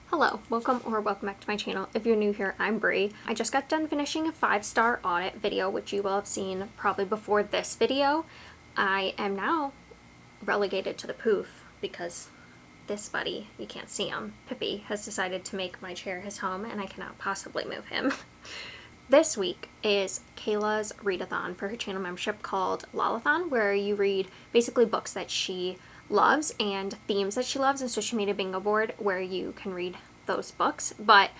Hello, welcome back to my channel. If you're new here, I'm Brie. I just got done finishing a 5-star audit video, which you will have seen probably before this video. I am now relegated to the poof because this buddy, you can't see him, Pippi, has decided to make my chair his home and I cannot possibly move him. This week is Kayla's readathon for her channel membership called Lolathon, where you read basically books that she loves and themes that she loves, and so she made a bingo board where you can read those books. But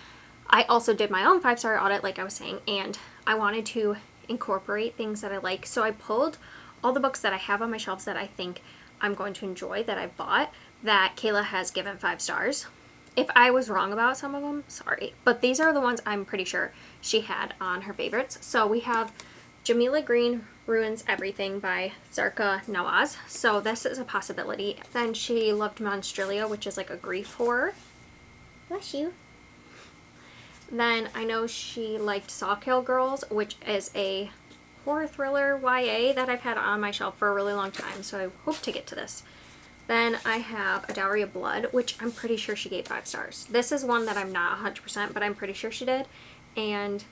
I also did my own 5-star audit, like I was saying, and I wanted to incorporate things that I like. So I pulled all the books that I have on my shelves that I think I'm going to enjoy, that I bought, that Kayla has given 5 stars. If I was wrong about some of them, sorry. But these are the ones I'm pretty sure she had on her favorites. So we have Jamila Green Ruins Everything by Zarka Nawaz. So this is a possibility. Then she loved Monstrelia, which is like a grief horror. Bless you. Then I know she liked Sawkill Girls, which is a horror thriller YA that I've had on my shelf for a really long time. So I hope to get to this. Then I have A Dowry of Blood, which I'm pretty sure she gave 5 stars. This is one that I'm not 100%, but I'm pretty sure she did. And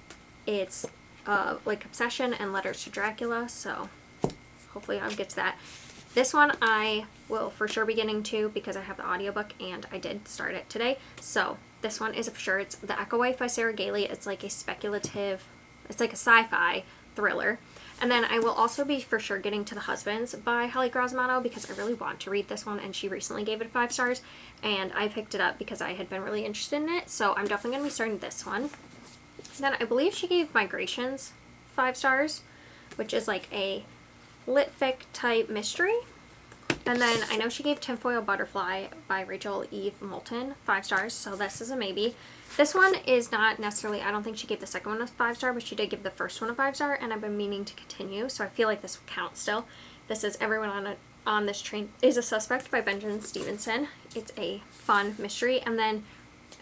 it's like Obsession and Letters to Dracula, so hopefully I'll get to that. This one I will for sure be getting to because I have the audiobook and I did start it today. So this one is for sure. It's The Echo Wife by Sarah Gailey. It's like a speculative, it's like a sci-fi thriller. And then I will also be for sure getting to The Husbands by Holly Grosmato because I really want to read this one, and she recently gave it 5 stars and I picked it up because I had been really interested in it. So I'm definitely going to be starting this one. Then I believe she gave Migrations 5 stars, which is like a lit fic type mystery. And then I know she gave Tinfoil Butterfly by Rachel Eve Moulton 5 stars, so this is a maybe. This one is not necessarily, I don't think she gave the second one a 5 star, but she did give the first one a 5 star, and I've been meaning to continue, so I feel like this will count still. This is Everyone on This Train is a Suspect by Benjamin Stevenson. It's a fun mystery. And then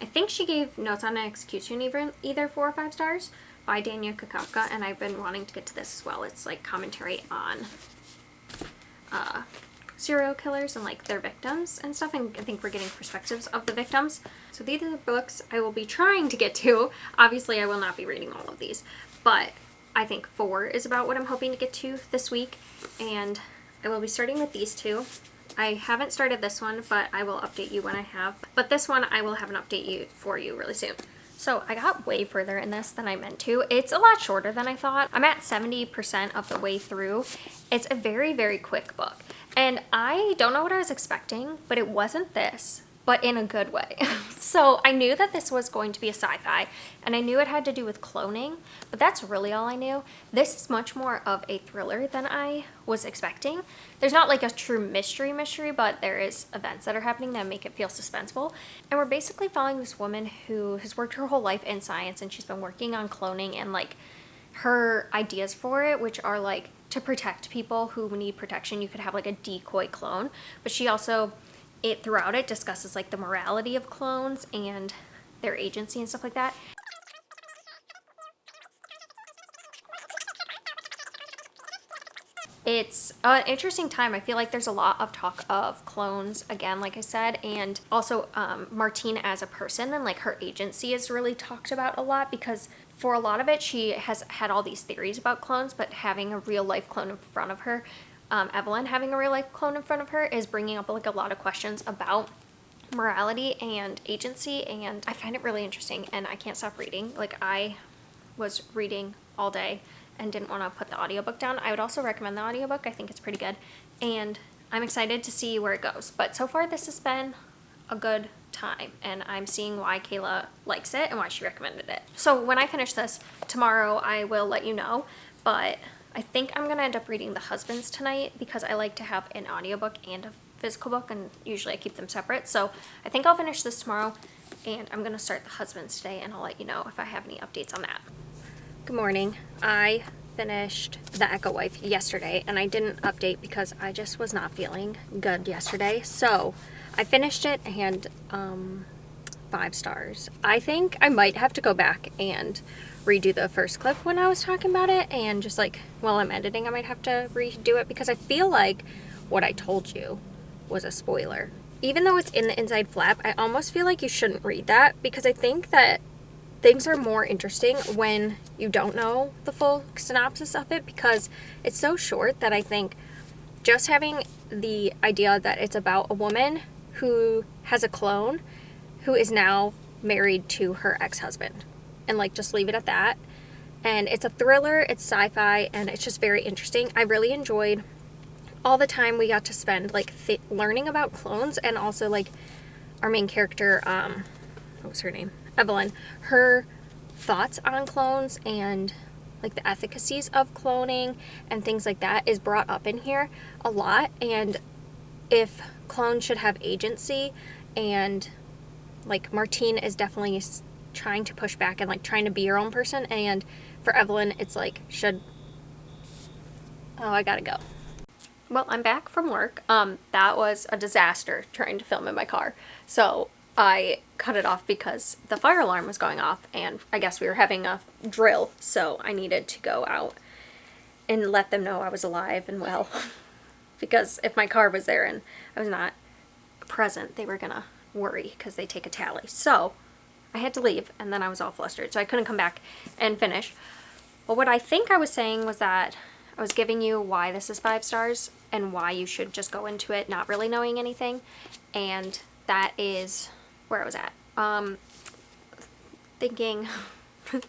I think she gave Notes on an Execution either 4 or 5 stars by Dania Kakavka, and I've been wanting to get to this as well. It's like commentary on serial killers and like their victims and stuff, and I think we're getting perspectives of the victims. So these are the books I will be trying to get to. Obviously I will not be reading all of these, but I think 4 is about what I'm hoping to get to this week, and I will be starting with these 2. I haven't started this one, but I will update you when I have. But this one I will have an update for you really soon. So I got way further in this than I meant to. It's a lot shorter than I thought. I'm at 70% of the way through. It's a very, very quick book. And I don't know what I was expecting, but it wasn't this, but in a good way. So I knew that this was going to be a sci-fi, and I knew it had to do with cloning, but that's really all I knew. This is much more of a thriller than I was expecting. There's not like a true mystery, but there is events that are happening that make it feel suspenseful. And we're basically following this woman who has worked her whole life in science, and she's been working on cloning and like her ideas for it, which are like to protect people who need protection. You could have like a decoy clone, but she also throughout it discusses like the morality of clones and their agency and stuff like that. It's an interesting time. I feel like there's a lot of talk of clones again, like I said, and also Martine as a person and like her agency is really talked about a lot, because for a lot of it she has had all these theories about clones, but having a real life clone in front of her, Evelyn having a real life clone in front of her, is bringing up like a lot of questions about morality and agency, and I find it really interesting and I can't stop reading. Like I was reading all day and didn't want to put the audiobook down. I would also recommend the audiobook. I think it's pretty good and I'm excited to see where it goes. But so far this has been a good time and I'm seeing why Kayla likes it and why she recommended it. So when I finish this tomorrow I will let you know, but I think I'm going to end up reading The Husbands tonight because I like to have an audiobook and a physical book, and usually I keep them separate. So I think I'll finish this tomorrow and I'm going to start The Husbands today, and I'll let you know if I have any updates on that. Good morning. I finished The Echo Wife yesterday and I didn't update because I just was not feeling good yesterday. So I finished it and 5 stars. I think I might have to go back and redo the first clip when I was talking about it, and just like while I'm editing I might have to redo it because I feel like what I told you was a spoiler even though it's in the inside flap, I almost feel like you shouldn't read that, because I think that things are more interesting when you don't know the full synopsis of it, because it's so short that I think just having the idea that it's about a woman who has a clone who is now married to her ex-husband, and like just leave it at that. And it's a thriller, it's sci-fi, and it's just very interesting. I really enjoyed all the time we got to spend like learning about clones, and also like our main character, what was her name? Evelyn. Her thoughts on clones and like the efficacies of cloning and things like that is brought up in here a lot. And if clones should have agency, and like Martine is definitely trying to push back and like trying to be your own person, and for Evelyn it's like I gotta go. Well, I'm back from work. That was a disaster trying to film in my car, so I cut it off because the fire alarm was going off, and I guess we were having a drill, so I needed to go out and let them know I was alive and well. Because if my car was there and I was not present, they were gonna worry because they take a tally. So I had to leave, and then I was all flustered, so I couldn't come back and finish. But what I think I was saying was that I was giving you why this is 5 stars and why you should just go into it not really knowing anything, and that is where I was at. Thinking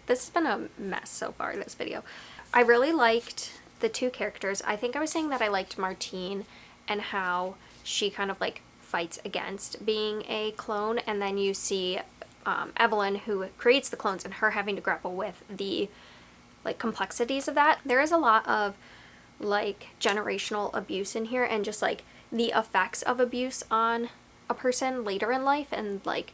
this has been a mess so far, this video. I really liked the 2 characters. I think I was saying that I liked Martine and how she kind of like fights against being a clone, and then you see Evelyn, who creates the clones, and her having to grapple with the like complexities of that. There is a lot of like generational abuse in here, and just like the effects of abuse on a person later in life, and like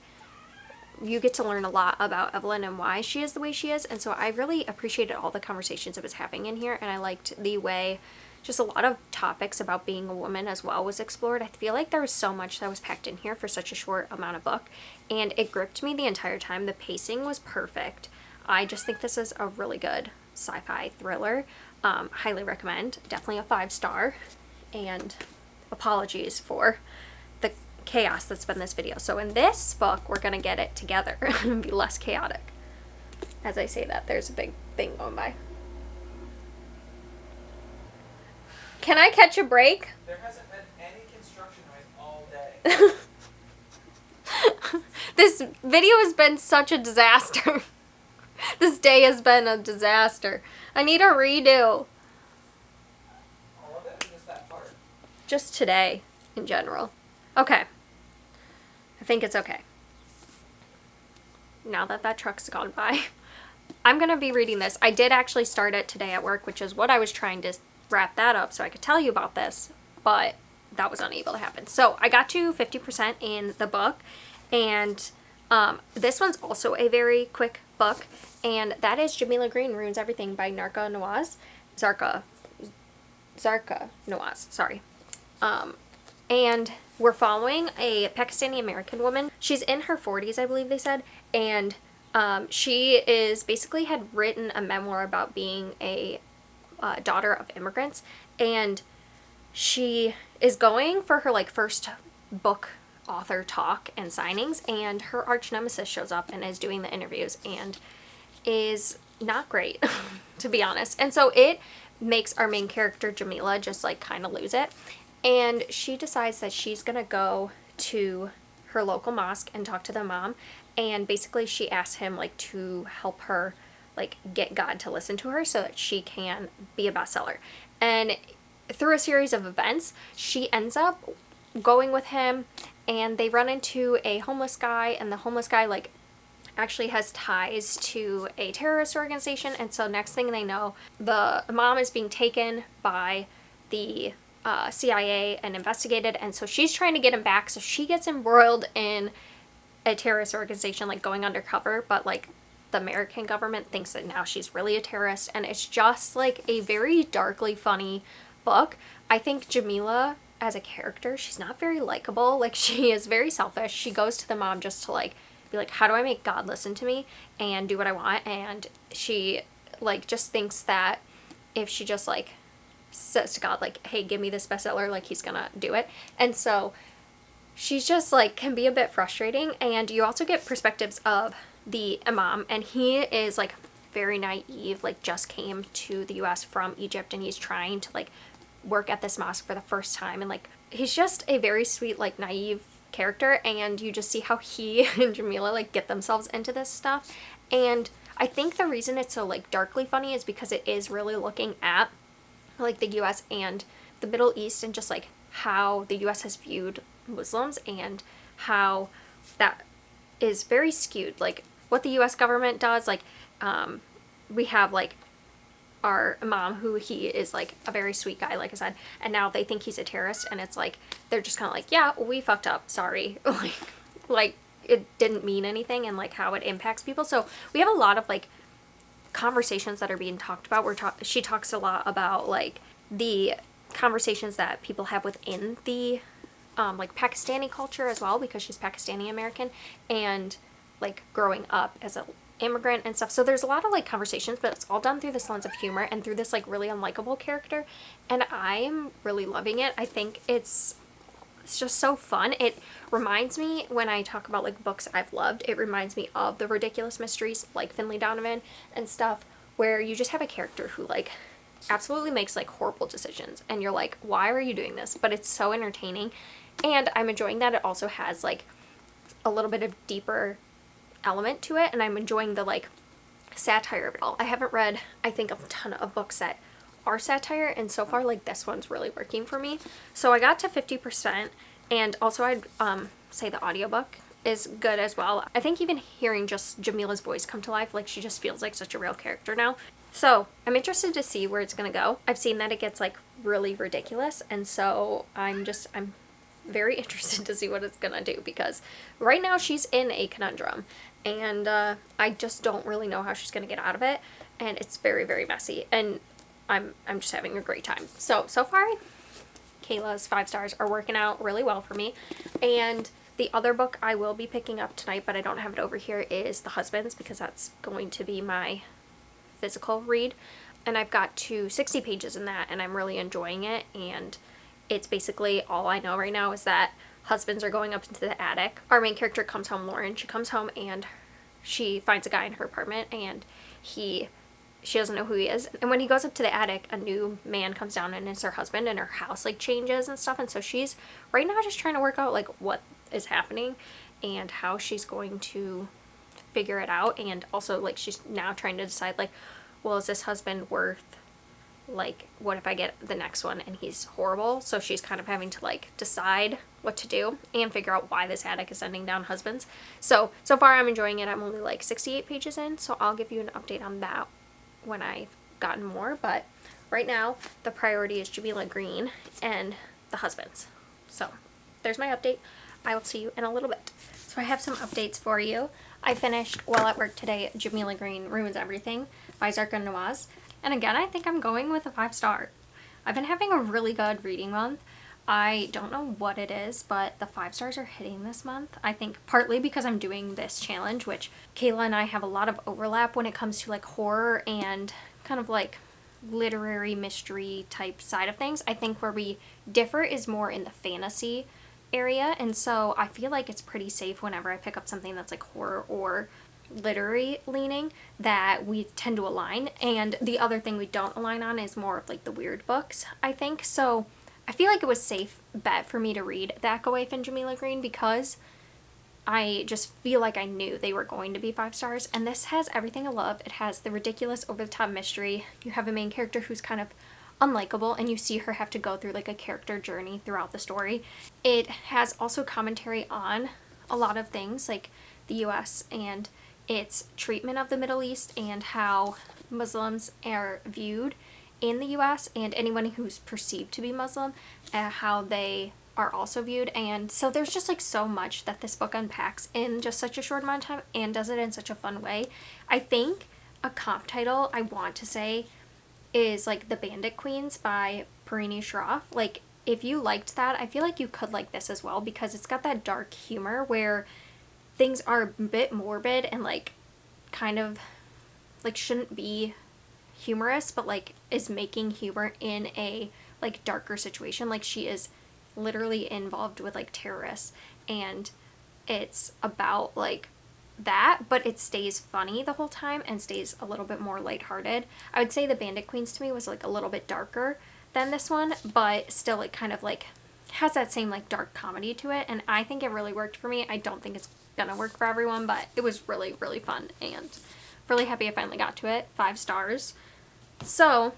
you get to learn a lot about Evelyn and why she is the way she is. And so I really appreciated all the conversations it was having in here, and I liked the way just a lot of topics about being a woman as well was explored. I feel like there was so much that was packed in here for such a short amount of book, and it gripped me the entire time. The pacing was perfect. I just think this is a really good sci-fi thriller. Highly recommend. Definitely a 5 star, and apologies for the chaos that's been this video. So in this book, we're gonna get it together and be less chaotic. As I say that, there's a big thing going by. Can I catch a break? There hasn't been any construction noise all day. This video has been such a disaster. This day has been a disaster. I need a redo. All of it, or just that part? Just today, in general. Okay. I think it's okay. Now that that truck's gone by, I'm going to be reading this. I did actually start it today at work, which is what I was trying to wrap that up so I could tell you about this, but that was unable to happen. So I got to 50% in the book, and this one's also a very quick book, and that is Jamila Green Ruins Everything by Zarka Nawaz, sorry. And we're following a Pakistani American woman. She's in her 40s, I believe they said, and she is basically had written a memoir about being a daughter of immigrants, and she is going for her like first book author talk and signings, and her arch nemesis shows up and is doing the interviews and is not great to be honest. And so it makes our main character Jamila just like kind of lose it, and she decides that she's gonna go to her local mosque and talk to the imam, and basically she asks him like to help her like get God to listen to her so that she can be a bestseller. And through a series of events, she ends up going with him, and they run into a homeless guy, and the homeless guy like actually has ties to a terrorist organization. And so next thing they know, the mom is being taken by the CIA and investigated, and so she's trying to get him back, so she gets embroiled in a terrorist organization, like going undercover, but like the American government thinks that now she's really a terrorist, and it's just like a very darkly funny book. I think Jamila as a character, she's not very likable. Like, she is very selfish. She goes to the mom just to like be like, how do I make God listen to me and do what I want? And she like just thinks that if she just like says to God like, hey, give me this bestseller, like he's gonna do it. And so she's just like can be a bit frustrating. And you also get perspectives of the imam, and he is like very naive, like just came to the US from Egypt, and he's trying to like work at this mosque for the first time, and like he's just a very sweet, like naive character, and you just see how he and Jamila like get themselves into this stuff. And I think the reason it's so like darkly funny is because it is really looking at like the US and the Middle East, and just like how the US has viewed Muslims, and how that is very skewed. Like what the US government does, like we have like our imam, who he is like a very sweet guy, like I said, and now they think he's a terrorist, and it's like they're just kind of like, yeah, we fucked up, sorry. like it didn't mean anything, and like how it impacts people. So we have a lot of like conversations that are being talked about. She talks a lot about like the conversations that people have within the like Pakistani culture as well, because she's Pakistani American, and like growing up as a immigrant and stuff. So there's a lot of like conversations, but it's all done through this lens of humor and through this like really unlikable character, and I'm really loving it. I think it's just so fun. It reminds me, when I talk about like books I've loved, it reminds me of the ridiculous mysteries like Finley Donovan and stuff, where you just have a character who like absolutely makes like horrible decisions, and you're like, why are you doing this? But it's so entertaining, and I'm enjoying that it also has like a little bit of deeper element to it, and I'm enjoying the like satire of it all. I haven't read, I think, a ton of books that are satire, and so far like this one's really working for me. So I got to 50%, and also I'd say the audiobook is good as well. I think even hearing just Jamila's voice come to life, like she just feels like such a real character now. So I'm interested to see where it's gonna go. I've seen that it gets like really ridiculous, and so I'm very interested to see what it's gonna do, because right now she's in a conundrum, and I just don't really know how she's gonna get out of it, and it's very, very messy, and I'm just having a great time. So far Kayla's 5 stars are working out really well for me. And the other book I will be picking up tonight, but I don't have it over here, is The Husbands, because that's going to be my physical read, and I've got to 60 pages in that, and I'm really enjoying it. And it's basically, all I know right now is that husbands are going up into the attic. Our main character comes home, Lauren, she comes home and she finds a guy in her apartment, and she doesn't know who he is. And when he goes up to the attic, a new man comes down, and it's her husband, and her house like changes and stuff. And so she's right now just trying to work out like what is happening and how she's going to figure it out. And also like she's now trying to decide like, well, is this husband worth, like, what if I get the next one and he's horrible? So she's kind of having to like decide what to do and figure out why this attic is sending down husbands. So far I'm enjoying it. I'm only like 68 pages in, so I'll give you an update on that when I've gotten more. But right now the priority is Jamila Green and The Husbands. So there's my update. I will see you in a little bit. So I have some updates for you. I finished, while at work today, Jamila Green Ruins Everything by Zarka Nawaz. And again, I think I'm going with a 5 star. I've been having a really good reading month. I don't know what it is, but the 5 stars are hitting this month. I think partly because I'm doing this challenge, which Kayla and I have a lot of overlap when it comes to like horror and kind of like literary mystery type side of things. I think where we differ is more in the fantasy area, and so I feel like it's pretty safe whenever I pick up something that's like horror or literary leaning, that we tend to align. And the other thing we don't align on is more of like the weird books, I think. So I feel like it was safe bet for me to read That Gowaif and Jamila Green, because I just feel like I knew they were going to be 5 stars. And this has everything I love. It has the ridiculous over-the-top mystery. You have a main character who's kind of unlikable, and you see her have to go through like a character journey throughout the story. It has also commentary on a lot of things like the US and its treatment of the Middle East, and how Muslims are viewed in the US, and anyone who's perceived to be Muslim, how they are also viewed. And so there's just like so much that this book unpacks in just such a short amount of time, and does it in such a fun way. I think a comp title I want to say is like The Bandit Queens by Parini Shroff. Like, if you liked that, I feel like you could like this as well, because it's got that dark humor where things are a bit morbid and like kind of like shouldn't be humorous, but like is making humor in a like darker situation. Like, she is literally involved with like terrorists, and it's about like that, but it stays funny the whole time and stays a little bit more lighthearted. I would say the Bandit Queens to me was like a little bit darker than this one, but still it kind of like has that same like dark comedy to it, and I think it really worked for me. I don't think it's gonna work for everyone, but it was really, really fun and really happy I finally got to it. 5 stars. So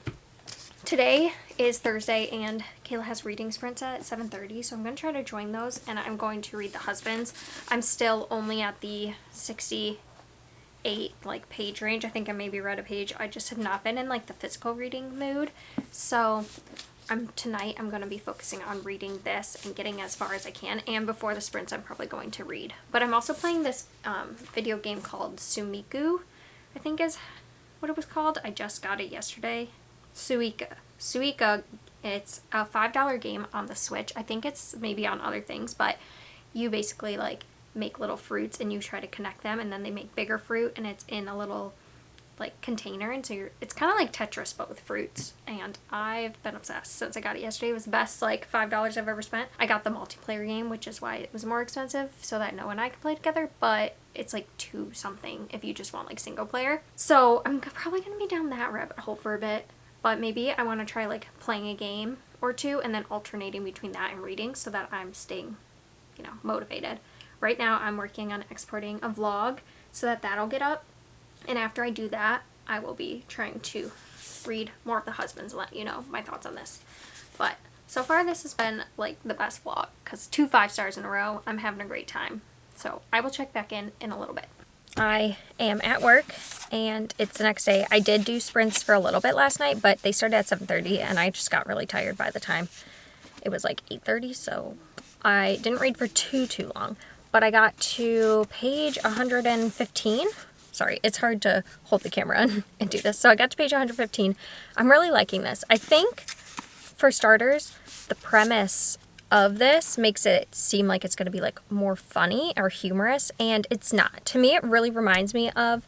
today is Thursday and Kayla has reading sprints at 7:30, so I'm going to try to join those, and I'm going to read The Husbands. I'm still only at the 68 like page range. I think I maybe read a page. I just have not been in like the physical reading mood. So tonight I'm going to be focusing on reading this and getting as far as I can, and before the sprints I'm probably going to read. But I'm also playing this video game called Sumiku, I think is what it was called. I just got it yesterday. Suika, it's a $5 game on the Switch. I think it's maybe on other things, but you basically like make little fruits and you try to connect them, and then they make bigger fruit, and it's in a little like container, and so it's kind of like Tetris but with fruits, and I've been obsessed since I got it yesterday. It was the best like $5 I've ever spent. I got the multiplayer game, which is why it was more expensive, so that Noah and I could play together, but it's like $2 something if you just want like single player. So I'm probably gonna be down that rabbit hole for a bit, but maybe I want to try like playing a game or two and then alternating between that and reading so that I'm staying, you know, motivated. Right now I'm working on exporting a vlog so that that'll get up, and after I do that I will be trying to read more of The Husbands and let you know my thoughts on this. But so far this has been like the best vlog because 2 5 stars in a row. I'm having a great time. So I will check back in a little bit. I am at work and it's the next day. I did do sprints for a little bit last night, but they started at 7:30 and I just got really tired by the time it was like 8:30, so I didn't read for too long. But I got to page 115. Sorry, it's hard to hold the camera and do this. So I got to page 115. I'm really liking this. I think, for starters, the premise of this makes it seem like it's going to be like more funny or humorous, and it's not. To me, it really reminds me of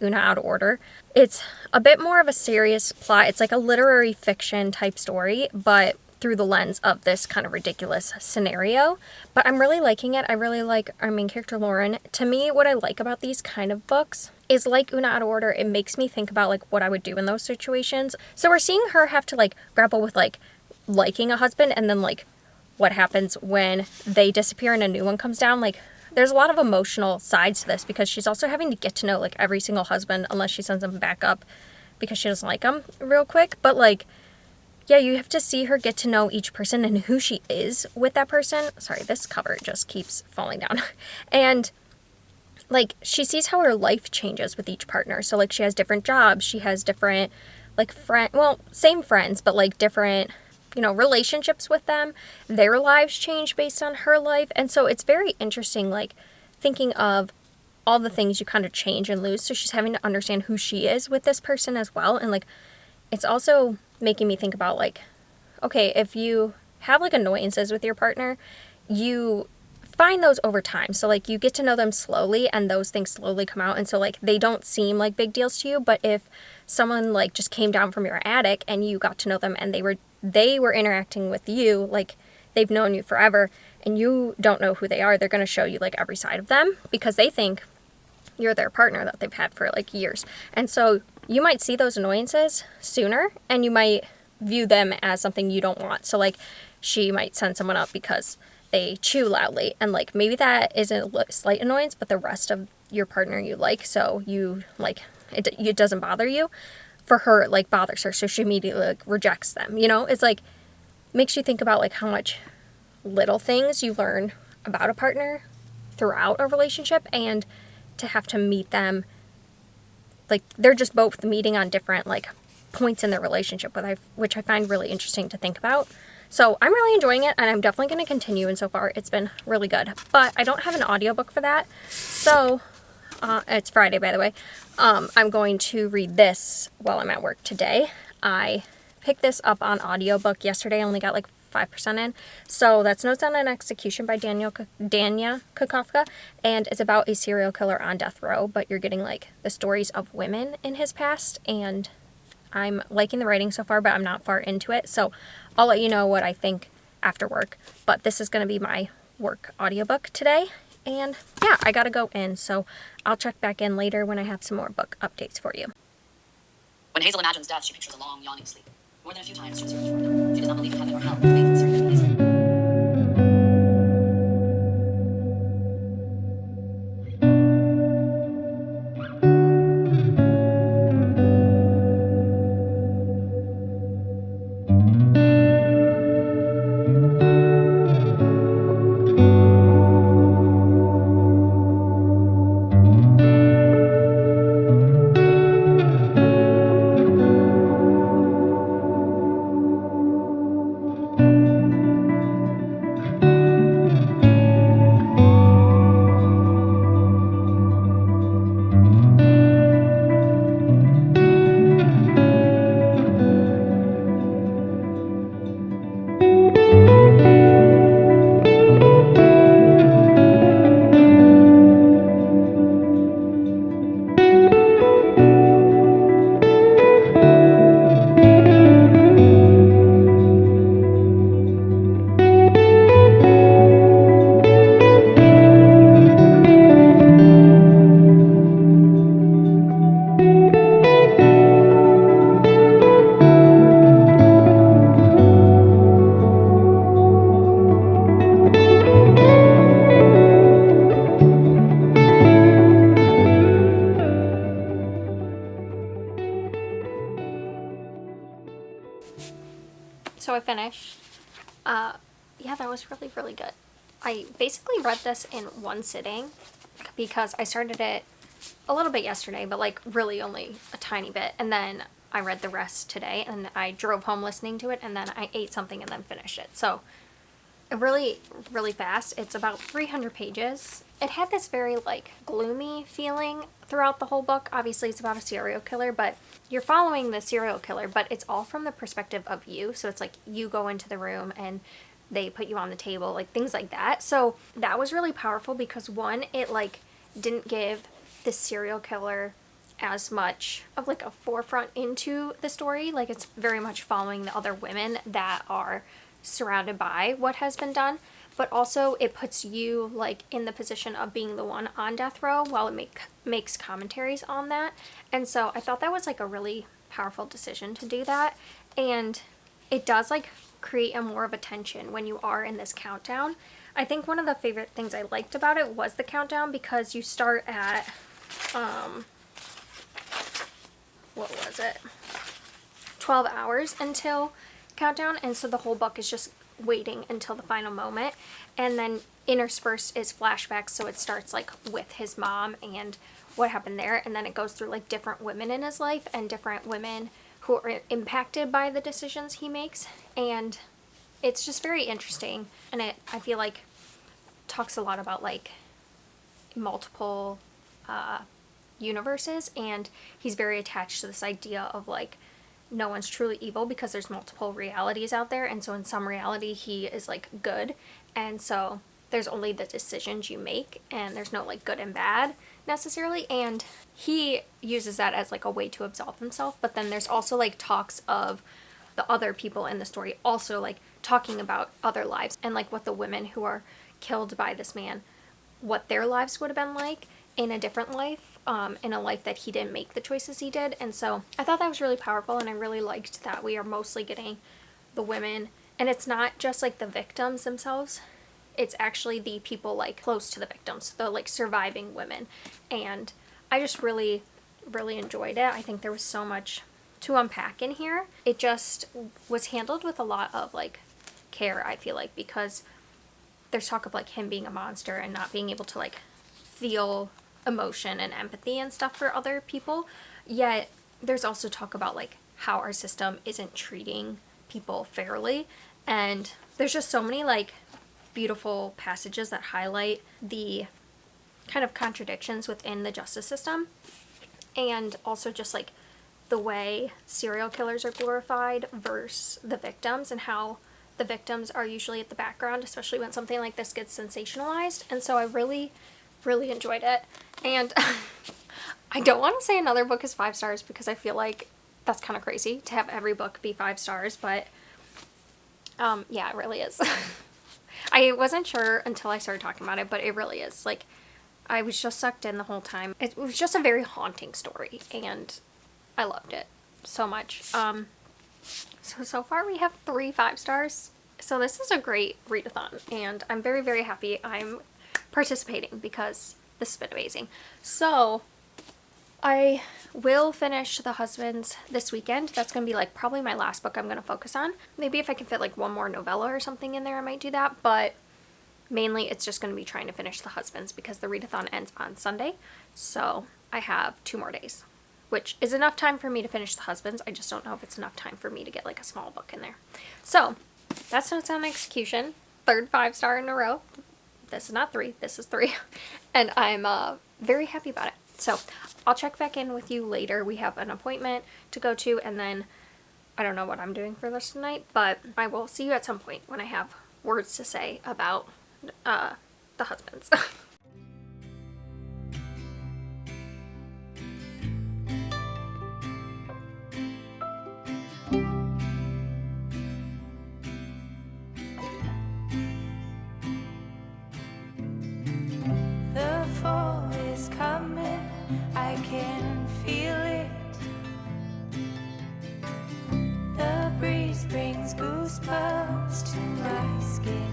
Una Out of Order. It's a bit more of a serious plot. It's like a literary fiction type story, but through the lens of this kind of ridiculous scenario. But I'm really liking it. I really like our main character, Lauren. To me, what I like about these kind of books is like Una Out of Order, it makes me think about like what I would do in those situations. So we're seeing her have to like grapple with like liking a husband, and then like what happens when they disappear and a new one comes down. Like there's a lot of emotional sides to this because she's also having to get to know like every single husband, unless she sends them back up because she doesn't like them real quick. But like, yeah, you have to see her get to know each person and who she is with that person. Sorry, this cover just keeps falling down. And like she sees how her life changes with each partner. So like she has different jobs, she has different like same friends, but like different, you know, relationships with them. Their lives change based on her life. And so it's very interesting, like thinking of all the things you kind of change and lose. So she's having to understand who she is with this person as well. And like it's also making me think about like, okay, if you have like annoyances with your partner, you find those over time. So like you get to know them slowly and those things slowly come out, and so like they don't seem like big deals to you. But if someone like just came down from your attic and you got to know them and they were interacting with you, like they've known you forever and you don't know who they are, they're going to show you like every side of them because they think you're their partner that they've had for like years. And so you might see those annoyances sooner and you might view them as something you don't want. So like she might send someone up because they chew loudly, and like maybe that is a slight annoyance, but the rest of your partner you like, so you like it doesn't bother you. For her, it like bothers her, so she immediately like rejects them. You know, it's like makes you think about like how much little things you learn about a partner throughout a relationship, and to have to meet them, like they're just both meeting on different like points in their relationship, which I find really interesting to think about. So I'm really enjoying it, and I'm definitely going to continue, and so far it's been really good. But I don't have an audiobook for that, so it's Friday, by the way. I'm going to read this while I'm at work today. I picked this up on audiobook yesterday. I only got like 5% in. So that's Notes on an Execution by Dania Kukafka, and it's about a serial killer on death row, but you're getting like the stories of women in his past, and I'm liking the writing so far, but I'm not far into it. So I'll let you know what I think after work. But this is going to be my work audiobook today. And yeah, I gotta go in, so I'll check back in later when I have some more book updates for you. When Hazel imagines death, she pictures a long, yawning sleep. More than a few times she searched for them. She does not believe in heaven or hell, but faith in serendipity. So I finished. Yeah, that was really, really good. I basically read this in one sitting because I started it a little bit yesterday, but like really only a tiny bit. And then I read the rest today, and I drove home listening to it, and then I ate something and then finished it. So really, really fast. It's about 300 pages. It had this very like gloomy feeling throughout the whole book. Obviously it's about a serial killer, but you're following the serial killer, but it's all from the perspective of you. So it's like you go into the room and they put you on the table, like things like that. So that was really powerful because one, it like didn't give the serial killer as much of like a forefront into the story. Like it's very much following the other women that are surrounded by what has been done, but also it puts you like in the position of being the one on death row while it makes commentaries on that. And so I thought that was like a really powerful decision to do that, and it does like create a more of a tension when you are in this countdown. I think one of the favorite things I liked about it was the countdown, because you start at what was it, 12 hours until countdown, and so the whole book is just waiting until the final moment, and then interspersed is flashbacks, so it starts like with his mom and what happened there, and then it goes through like different women in his life and different women who are impacted by the decisions he makes, and it's just very interesting. And I feel like talks a lot about like multiple universes, and he's very attached to this idea of like no one's truly evil because there's multiple realities out there, and so in some reality he is like good, and so there's only the decisions you make, and there's no like good and bad necessarily, and he uses that as like a way to absolve himself. But then there's also like talks of the other people in the story also like talking about other lives and like what the women who are killed by this man, what their lives would have been like in a different life, in a life that he didn't make the choices he did. And so I thought that was really powerful, and I really liked that we are mostly getting the women, and it's not just like the victims themselves, it's actually the people like close to the victims, the like surviving women. And I just really, really enjoyed it. I think there was so much to unpack in here. It just was handled with a lot of like care, I feel like, because there's talk of like him being a monster and not being able to like feel emotion and empathy and stuff for other people, yet there's also talk about like how our system isn't treating people fairly. And there's just so many like beautiful passages that highlight the kind of contradictions within the justice system, and also just like the way serial killers are glorified versus the victims, and how the victims are usually at the background, especially when something like this gets sensationalized. And so I really, really enjoyed it. And I don't want to say another book is 5 stars because I feel like that's kind of crazy to have every book be 5 stars, but Yeah, it really is. I wasn't sure until I started talking about it, but it really is. Like, I was just sucked in the whole time. It was just a very haunting story, and I loved it so much. So far we have 3 5-stars. So this is a great readathon, and I'm very, very happy I'm participating because this has been amazing. So I will finish The Husbands this weekend. That's going to be like probably my last book I'm going to focus on. Maybe if I can fit like one more novella or something in there, I might do that. But mainly it's just going to be trying to finish The Husbands because the readathon ends on Sunday. So I have 2 more days, which is enough time for me to finish The Husbands. I just don't know if it's enough time for me to get like a small book in there. So that's Notes on Execution. 3rd 5-star in a row. This is not 3, this is 3. And I'm very happy about it. So I'll check back in with you later. We have an appointment to go to, and then I don't know what I'm doing for this tonight, but I will see you at some point when I have words to say about The Husbands. The fall is coming, I can feel it. The breeze brings goosebumps to my skin.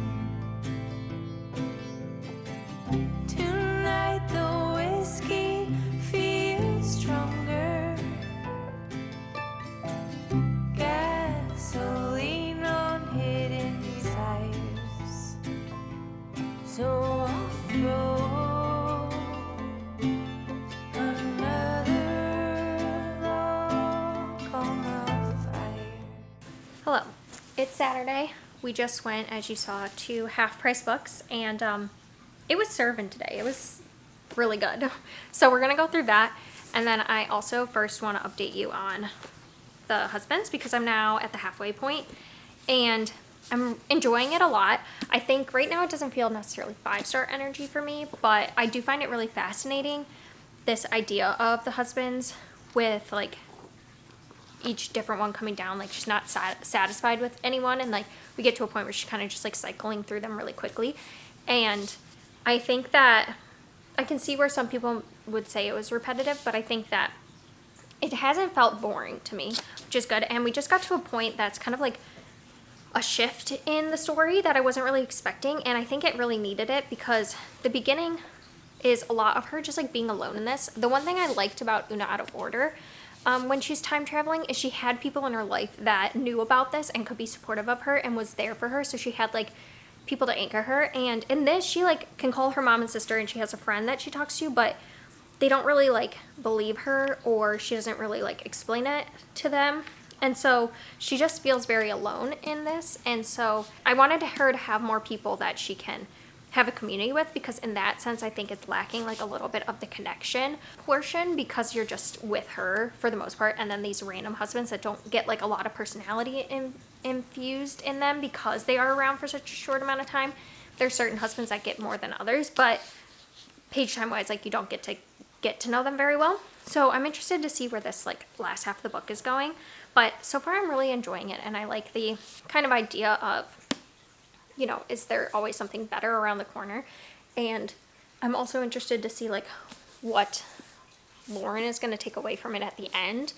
Tonight the whiskey feels stronger. Gasoline on hidden desires. So I'll throw another log on the fire. Hello, it's Saturday. We just went, as you saw, to Half Price Books, and it was serving today. It was really good. So we're gonna go through that, and then I also first want to update you on The Husbands because I'm now at the halfway point, and I'm enjoying it a lot. I think right now it doesn't feel necessarily 5-star energy for me, but I do find it really fascinating, this idea of The Husbands with like each different one coming down. Like she's not satisfied with anyone, and like we get to a point where she's kind of just like cycling through them really quickly. And I think that I can see where some people would say it was repetitive, but I think that it hasn't felt boring to me, which is good. And we just got to a point that's kind of like a shift in the story that I wasn't really expecting, and I think it really needed it because the beginning is a lot of her just like being alone in this. The one thing I liked about Una Out of Order when she's time traveling is she had people in her life that knew about this and could be supportive of her and was there for her. So she had like people to anchor her, and in this she like can call her mom and sister, and she has a friend that she talks to, but they don't really like believe her, or she doesn't really like explain it to them. And so she just feels very alone in this. And so I wanted her to have more people that she can have a community with, because in that sense I think it's lacking like a little bit of the connection portion, because you're just with her for the most part, and then these random husbands that don't get like a lot of personality infused in them because they are around for such a short amount of time. There's certain husbands that get more than others, but page time wise, like you don't get to know them very well. So I'm interested to see where this like last half of the book is going, but so far I'm really enjoying it, and I like the kind of idea of, you know, is there always something better around the corner? And I'm also interested to see like what Lauren is going to take away from it at the end.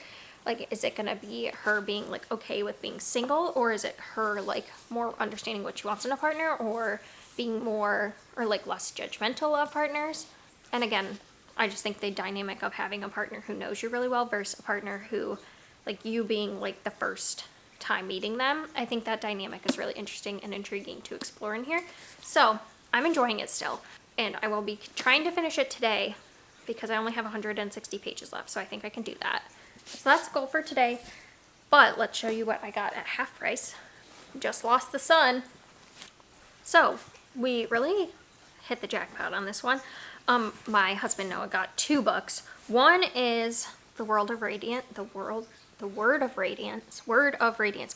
Like, is it going to be her being like okay with being single, or is it her like more understanding what she wants in a partner, or being more or like less judgmental of partners? And again, I just think the dynamic of having a partner who knows you really well versus a partner who, like you being like the first time meeting them, I think that dynamic is really interesting and intriguing to explore in here. So I'm enjoying it still, and I will be trying to finish it today because I only have 160 pages left, so I think I can do that. So that's the goal for today. But let's show you what I got at half price. Just lost the sun. So we really hit the jackpot on this one. My husband Noah got 2 books. One is The Word of Radiance. Words of Radiance.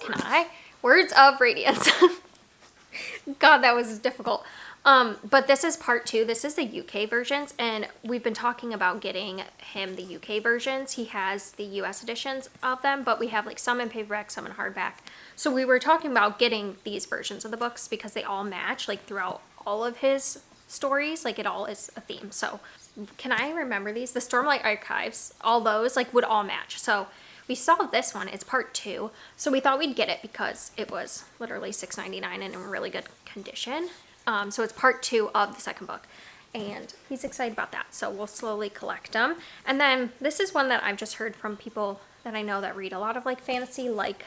God, that was difficult. But this is part 2. This is the UK versions, and we've been talking about getting him the UK versions. He has the US editions of them, but we have like some in paperback, some in hardback. So we were talking about getting these versions of the books because they all match like throughout all of his stories. Like it all is a theme. So can I remember these? The Stormlight Archives, all those like would all match. So we saw this one, it's part 2. So we thought we'd get it because it was literally $6.99 and in really good condition. So it's part 2 of the second book, and he's excited about that. So we'll slowly collect them. And then this is one that I've just heard from people that I know that read a lot of like fantasy, like,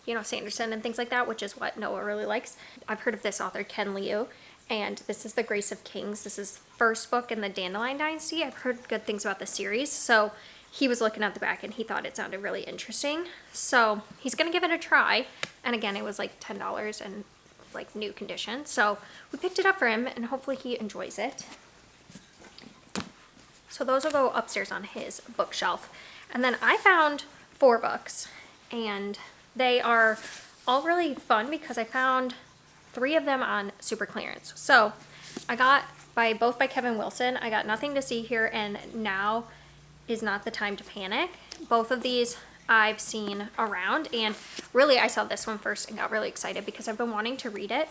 you know, Sanderson and things like that, which is what Noah really likes. I've heard of this author, Ken Liu, and this is The Grace of Kings. This is first book in the Dandelion Dynasty. I've heard good things about the series. So he was looking at the back and he thought it sounded really interesting. So he's going to give it a try. And again, it was like $10 and like new condition. So we picked it up for him and hopefully he enjoys it. So those will go upstairs on his bookshelf. And then I found 4 books and they are all really fun because I found 3 of them on super clearance. So I got both by Kevin Wilson. I got Nothing to See Here and Now Is Not the Time to Panic. Both of these I've seen around, and really I saw this one first and got really excited because I've been wanting to read it,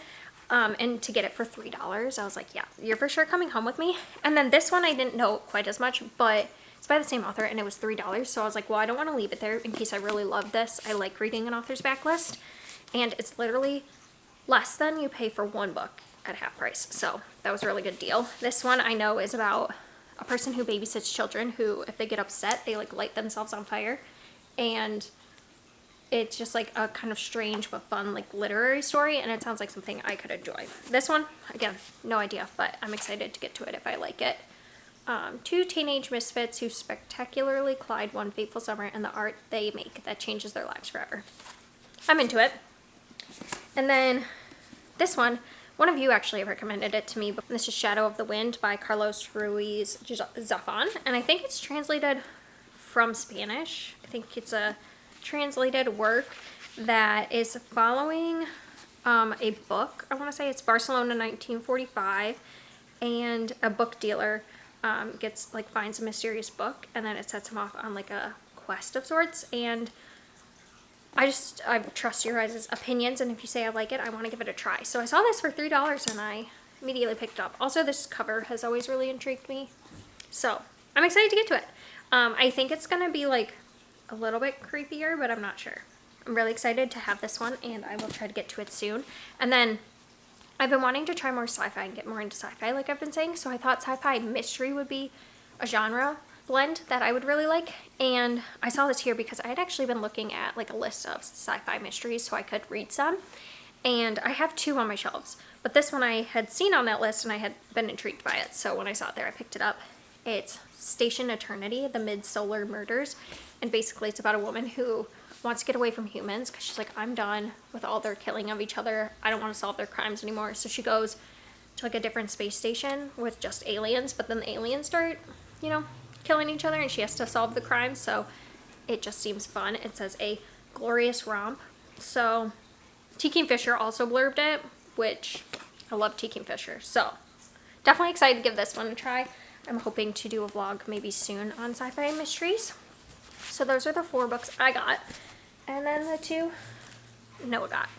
and to get it for $3, I was like, yeah, you're for sure coming home with me. And then this one I didn't know quite as much, but it's by the same author and it was $3, so I was like, well, I don't want to leave it there in case I really love this. I like reading an author's backlist, and it's literally less than you pay for one book at half price, so that was a really good deal. This one I know is about a person who babysits children who, if they get upset, they like light themselves on fire. And it's just like a kind of strange but fun like literary story, and it sounds like something I could enjoy. This one, again, no idea, but I'm excited to get to it if I like it. 2 teenage misfits who spectacularly collide one fateful summer in the art they make that changes their lives forever. I'm into it. And then this one of you actually recommended it to me, but this is Shadow of the Wind by Carlos Ruiz Zafón, and I think it's translated from Spanish. I think it's a translated work that is following a book. I want to say it's Barcelona 1945, and a book dealer gets like finds a mysterious book, and then it sets him off on like a quest of sorts. And I trust your guys' opinions, and if you say I like it, I want to give it a try. So I saw this for $3 and I immediately picked it up. Also, this cover has always really intrigued me, so I'm excited to get to it. I think it's gonna be like a little bit creepier, but I'm not sure. I'm really excited to have this one, and I will try to get to it soon. And then I've been wanting to try more sci-fi and get more into sci-fi, like I've been saying, so I thought sci-fi mystery would be a genre blend that I would really like. And I saw this here because I had actually been looking at like a list of sci-fi mysteries so I could read some, and I have 2 on my shelves, but this one I had seen on that list and I had been intrigued by it, so when I saw it there I picked it up. It's Station Eternity, The Mid-Solar Murders, and basically it's about a woman who wants to get away from humans because she's like, I'm done with all their killing of each other. I don't want to solve their crimes anymore. So she goes to like a different space station with just aliens, but then the aliens start, you know, killing each other and she has to solve the crimes. So it just seems fun. It says a glorious romp. So T. Kingfisher also blurbed it, which I love T. Kingfisher. So definitely excited to give this one a try. I'm hoping to do a vlog maybe soon on sci-fi mysteries. So those are the 4 books I got. And then the 2 Noah got.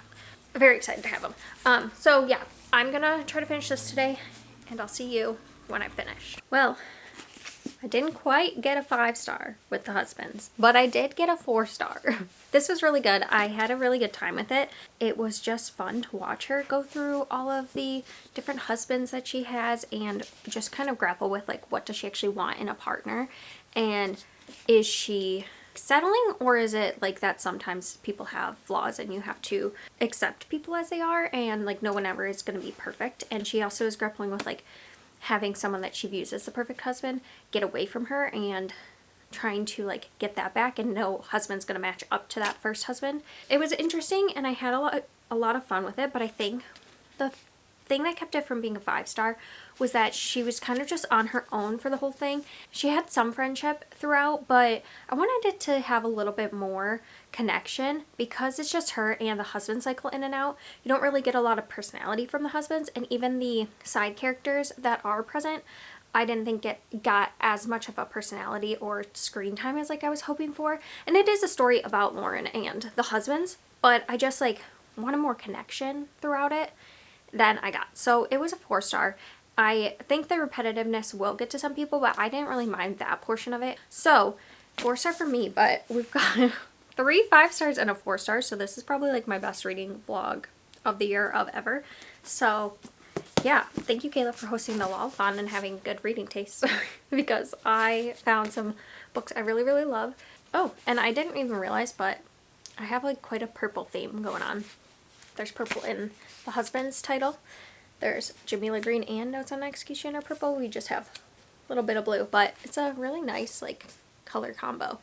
Very excited to have them. So yeah, I'm gonna try to finish this today, and I'll see you when I finish. Well, I didn't quite get a 5-star with the husbands, but I did get a 4-star. This was really good. I had a really good time with it. It was just fun to watch her go through all of the different husbands that she has and just kind of grapple with like, what does she actually want in a partner? And is she settling, or is it like that sometimes people have flaws and you have to accept people as they are, and like no one ever is going to be perfect? And she also is grappling with like having someone that she views as the perfect husband get away from her and trying to like get that back, and no husband's going to match up to that first husband. It was interesting and I had a lot of fun with it, but I think the thing that kept it from being a 5-star was that she was kind of just on her own for the whole thing. She had some friendship throughout, but I wanted it to have a little bit more connection because it's just her and the husband cycle in and out. You don't really get a lot of personality from the husbands, and even the side characters that are present, I didn't think it got as much of a personality or screen time as like I was hoping for. And it is a story about Lauren and the husbands, but I just like wanted more connection throughout it than I got. So it was a 4-star. I think the repetitiveness will get to some people, but I didn't really mind that portion of it. So 4-star for me, but we've got 3 5-stars and a 4-star. So this is probably like my best reading vlog of the year of ever. So yeah, thank you, Kayla, for hosting the Wall-a-thon and having good reading taste because I found some books I really, really love. Oh, and I didn't even realize, but I have like quite a purple theme going on. There's purple in the husband's title. There's Jamila Green and Notes on Execution are purple. We just have a little bit of blue, but it's a really nice like color combo.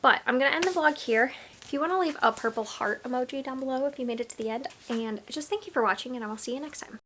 But I'm going to end the vlog here. If you want to leave a purple heart emoji down below if you made it to the end. And just thank you for watching, and I will see you next time.